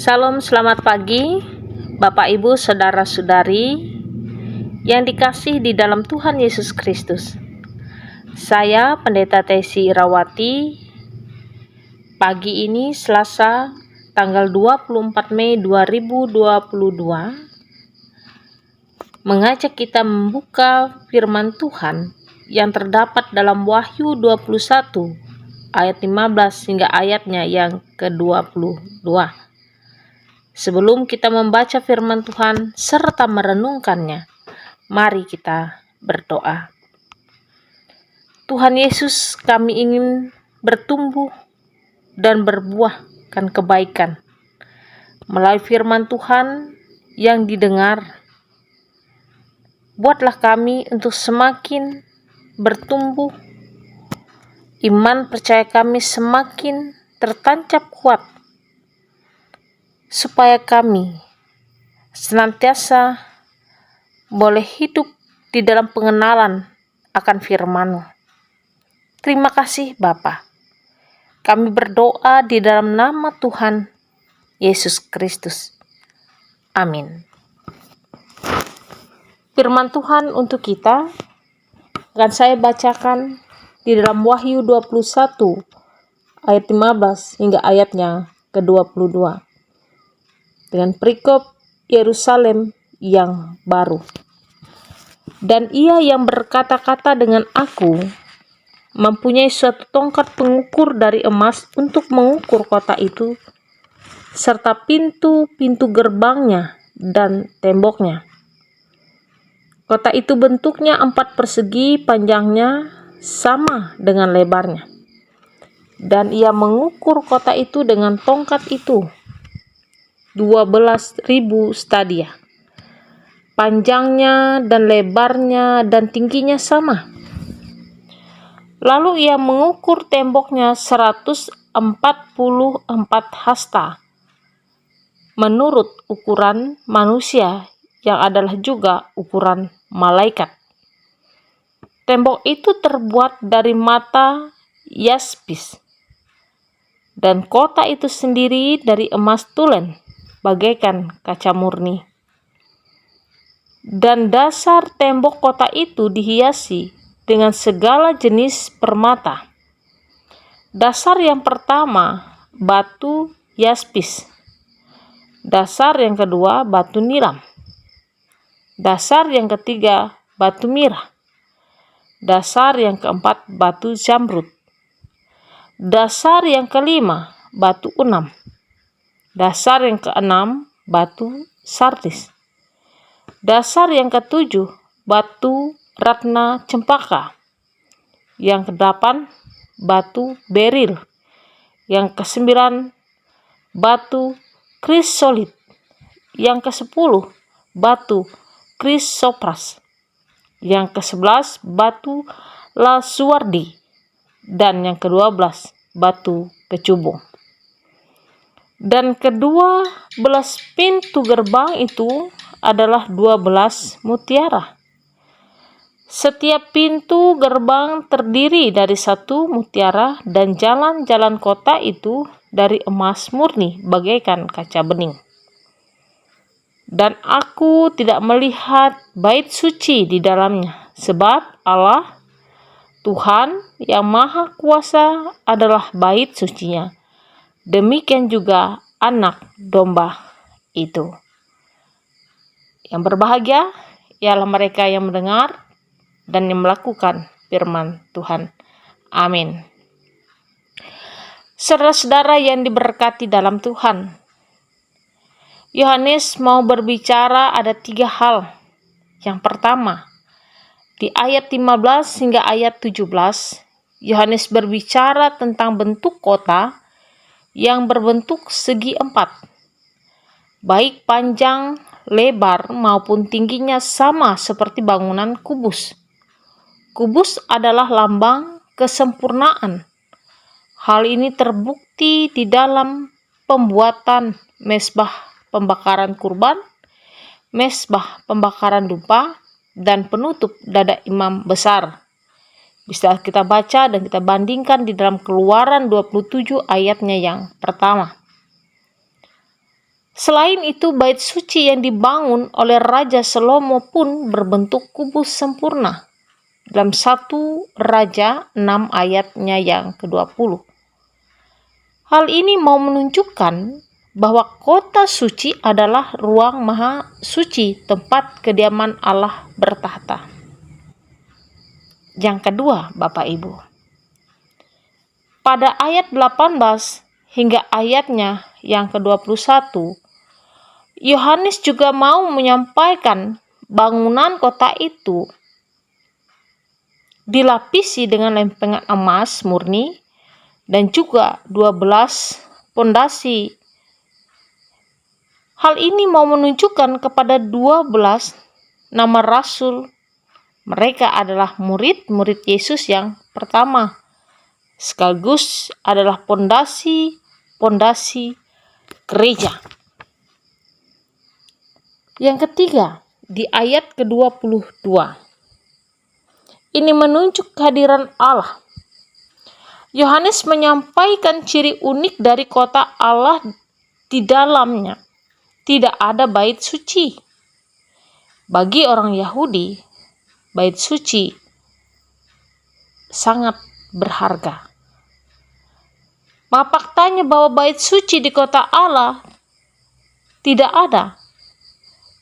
Salam, selamat pagi, Bapak, Ibu, Saudara-saudari yang dikasih di dalam Tuhan Yesus Kristus. Saya Pendeta Tesi Irawati. Pagi ini Selasa, tanggal 24 Mei 2022, mengajak kita membuka firman Tuhan yang terdapat dalam Wahyu 21 ayat 15 hingga ayatnya yang ke-22. Sebelum kita membaca firman Tuhan serta merenungkannya, mari kita berdoa. Tuhan Yesus, kami ingin bertumbuh dan berbuahkan kebaikan melalui firman Tuhan yang didengar. Buatlah kami untuk semakin bertumbuh, iman percaya kami semakin tertancap kuat, supaya kami senantiasa boleh hidup di dalam pengenalan akan firman-Mu. Terima kasih Bapa. Kami berdoa di dalam nama Tuhan Yesus Kristus. Amin. Firman Tuhan untuk kita akan saya bacakan di dalam Wahyu 21 ayat 15 hingga ayatnya ke-22. Dengan perikop Yerusalem yang baru. Dan ia yang berkata-kata dengan aku mempunyai suatu tongkat pengukur dari emas untuk mengukur kota itu, serta pintu-pintu gerbangnya dan temboknya. Kota itu bentuknya 4 persegi, panjangnya sama dengan lebarnya. Dan ia mengukur kota itu dengan tongkat itu 12.000 stadia. Panjangnya dan lebarnya dan tingginya sama. Lalu ia mengukur temboknya 144 hasta menurut ukuran manusia yang adalah juga ukuran malaikat. Tembok itu terbuat dari mata yaspis, dan kota itu sendiri dari emas tulen bagaikan kaca murni. Dan dasar tembok kota itu dihiasi dengan segala jenis permata. Dasar yang pertama batu yaspis. Dasar yang kedua batu nilam. Dasar yang ketiga batu mirah. Dasar yang keempat batu zamrud. Dasar yang kelima batu unam. Dasar yang keenam batu sardis. Dasar yang ketujuh batu ratna cempaka. Yang kedelapan batu beril. Yang kesembilan batu krisolit. Yang kesepuluh batu krisopras. Yang kesebelas batu lasuardi. Dan yang kedua-belas batu kecubung. Dan kedua belas pintu gerbang itu adalah 12 mutiara. Setiap pintu gerbang terdiri dari 1 mutiara, dan jalan-jalan kota itu dari emas murni bagaikan kaca bening. Dan aku tidak melihat bait suci di dalamnya, sebab Allah Tuhan yang Maha Kuasa adalah bait sucinya. Demikian juga anak domba itu. Yang berbahagia ialah mereka yang mendengar dan yang melakukan firman Tuhan. Amin. Saudara-saudara yang diberkati dalam Tuhan, Yohanes mau berbicara ada 3 hal. Yang pertama, di ayat 15 hingga ayat 17, Yohanes berbicara tentang bentuk kota yang berbentuk segi 4, baik panjang, lebar maupun tingginya sama seperti bangunan kubus. Kubus adalah lambang kesempurnaan. Hal ini terbukti di dalam pembuatan mezbah pembakaran kurban, mezbah pembakaran dupa, dan penutup dada imam besar. Bisa kita baca dan kita bandingkan di dalam Keluaran 27 ayatnya yang pertama. Selain itu, bait suci yang dibangun oleh Raja Salomo pun berbentuk kubus sempurna. Dalam 1 Raja 6 ayatnya yang ke-20. Hal ini mau menunjukkan bahwa kota suci adalah ruang maha suci, tempat kediaman Allah bertahta. Yang kedua, Bapak Ibu, pada ayat 18 hingga ayatnya yang ke-21, Yohanes juga mau menyampaikan bangunan kota itu dilapisi dengan lempengan emas murni dan juga 12 pondasi. Hal ini mau menunjukkan kepada 12 nama rasul. Mereka adalah murid-murid Yesus yang pertama, sekaligus adalah pondasi gereja. Yang ketiga, di ayat ke-22. Ini menunjuk kehadiran Allah. Yohanes menyampaikan ciri unik dari kota Allah. Di dalamnya tidak ada bait suci. Bagi orang Yahudi, bait suci sangat berharga. Maka faktanya bahwa bait suci di kota Allah tidak ada.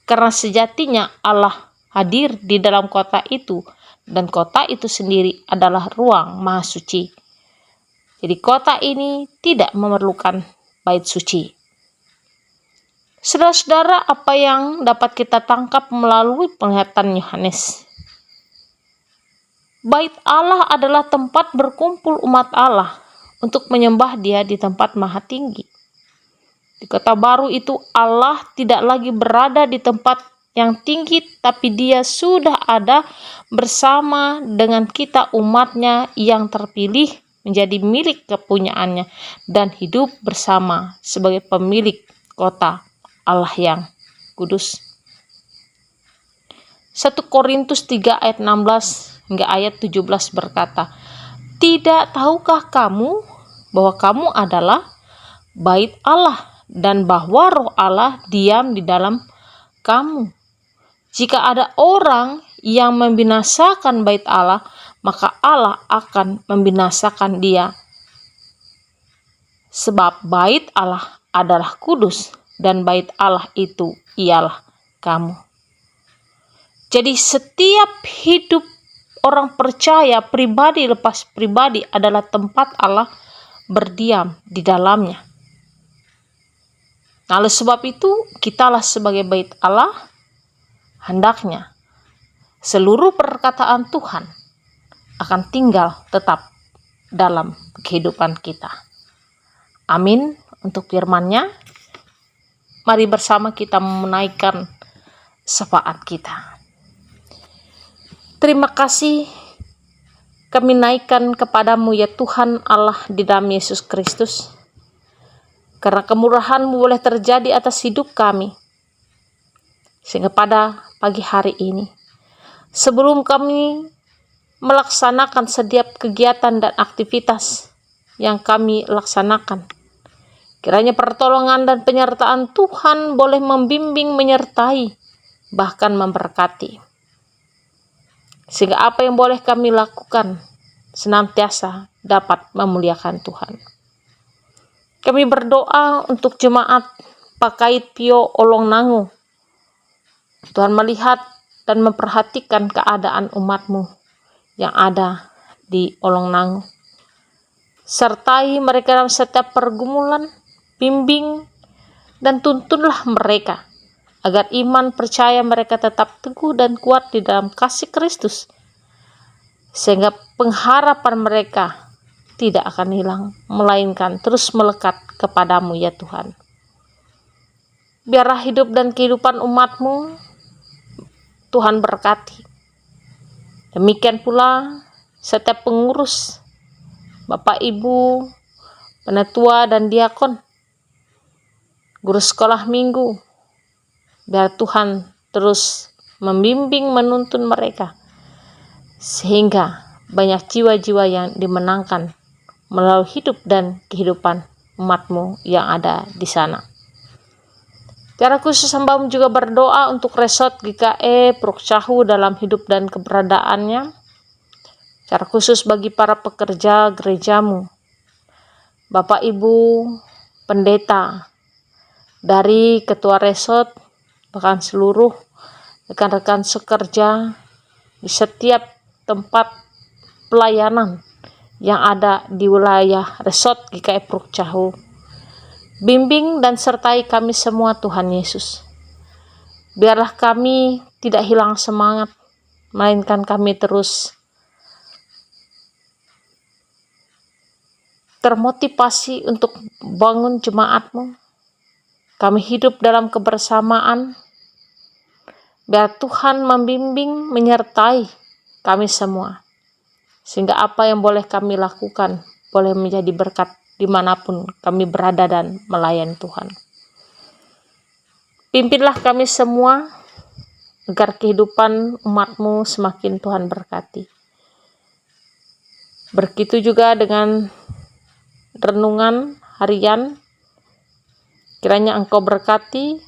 Karena sejatinya Allah hadir di dalam kota itu, dan kota itu sendiri adalah ruang maha suci. Jadi kota ini tidak memerlukan bait suci. Saudara-saudara, apa yang dapat kita tangkap melalui penglihatan Yohanes? Bait Allah adalah tempat berkumpul umat Allah untuk menyembah Dia di tempat maha tinggi. Di kota baru itu Allah tidak lagi berada di tempat yang tinggi, tapi Dia sudah ada bersama dengan kita umatnya yang terpilih menjadi milik kepunyaannya dan hidup bersama sebagai pemilik kota Allah yang kudus. 1 Korintus 3 ayat 16 hingga ayat 17 berkata, "Tidak tahukah kamu bahwa kamu adalah bait Allah dan bahwa roh Allah diam di dalam kamu? Jika ada orang yang membinasakan bait Allah, maka Allah akan membinasakan dia. Sebab bait Allah adalah kudus dan bait Allah itu ialah kamu." Jadi setiap hidup orang percaya, pribadi lepas pribadi, adalah tempat Allah berdiam di dalamnya. Nah, oleh sebab itu, kitalah sebagai bait Allah, hendaknya seluruh perkataan Tuhan akan tinggal tetap dalam kehidupan kita. Amin untuk firman-Nya. Mari bersama kita menaikkan syafaat kita. Terima kasih kami naikkan kepadamu ya Tuhan Allah di dalam Yesus Kristus. Karena kemurahan-Mu boleh terjadi atas hidup kami. Sehingga pada pagi hari ini, sebelum kami melaksanakan setiap kegiatan dan aktivitas yang kami laksanakan, kiranya pertolongan dan penyertaan Tuhan boleh membimbing, menyertai, bahkan memberkati. Sehingga apa yang boleh kami lakukan senantiasa dapat memuliakan Tuhan. Kami berdoa untuk jemaat Pakait Pio Olongnango. Tuhan melihat dan memperhatikan keadaan umat-Mu yang ada di Olongnango. Sertai mereka dalam setiap pergumulan, bimbing, dan tuntunlah mereka agar iman percaya mereka tetap teguh dan kuat di dalam kasih Kristus. Sehingga pengharapan mereka tidak akan hilang, melainkan terus melekat kepadamu ya Tuhan. Biarlah hidup dan kehidupan umat-Mu Tuhan berkati. Demikian pula setiap pengurus, Bapak Ibu, penatua dan diakon, guru sekolah minggu, biar Tuhan terus membimbing, menuntun mereka, sehingga banyak jiwa-jiwa yang dimenangkan melalui hidup dan kehidupan umat-Mu yang ada di sana. Secara khusus hamba-Mu juga berdoa untuk Resort GKE Puruk Cahu dalam hidup dan keberadaannya. Secara khusus bagi para pekerja gereja-Mu, Bapak Ibu pendeta, dari ketua resort, bahkan seluruh rekan-rekan sekerja di setiap tempat pelayanan yang ada di wilayah Resort GKE Puruk Cahu. Bimbing dan sertai kami semua Tuhan Yesus. Biarlah kami tidak hilang semangat, melainkan kami terus termotivasi untuk bangun jemaat-Mu. Kami hidup dalam kebersamaan. Biar Tuhan membimbing, menyertai kami semua. Sehingga apa yang boleh kami lakukan, boleh menjadi berkat dimanapun kami berada dan melayani Tuhan. Pimpinlah kami semua, agar kehidupan umat-Mu semakin Tuhan berkati. Begitu juga dengan renungan harian, kiranya Engkau berkati,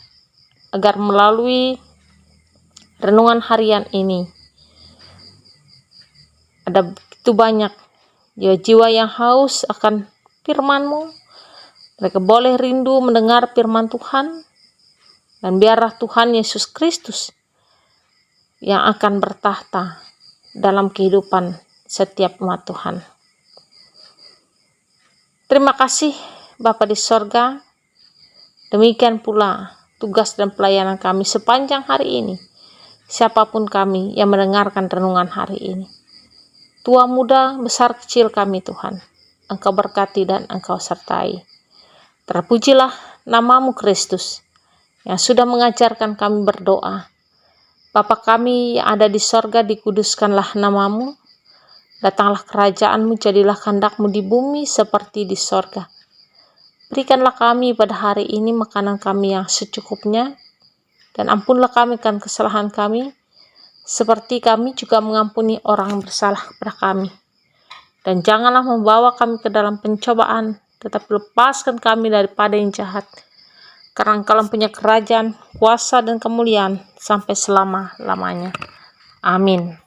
agar melalui renungan harian ini, ada begitu banyak jiwa-jiwa yang haus akan firman-Mu. Mereka boleh rindu mendengar firman Tuhan, dan biarlah Tuhan Yesus Kristus yang akan bertahta dalam kehidupan setiap umat Tuhan. Terima kasih Bapa di sorga. Demikian pula tugas dan pelayanan kami sepanjang hari ini. Siapapun kami yang mendengarkan renungan hari ini, tua muda besar kecil kami Tuhan, Engkau berkati dan Engkau sertai. Terpujilah nama-Mu Kristus, yang sudah mengajarkan kami berdoa. Bapa kami yang ada di sorga, dikuduskanlah nama-Mu. Datanglah kerajaan-Mu, jadilah kehendak-Mu di bumi seperti di sorga. Berikanlah kami pada hari ini makanan kami yang secukupnya, dan ampunlah kami akan kesalahan kami, seperti kami juga mengampuni orang yang bersalah kepada kami. Dan janganlah membawa kami ke dalam pencobaan, tetapi lepaskan kami daripada yang jahat. Karena Engkau punya kerajaan, kuasa, dan kemuliaan sampai selama-lamanya. Amin.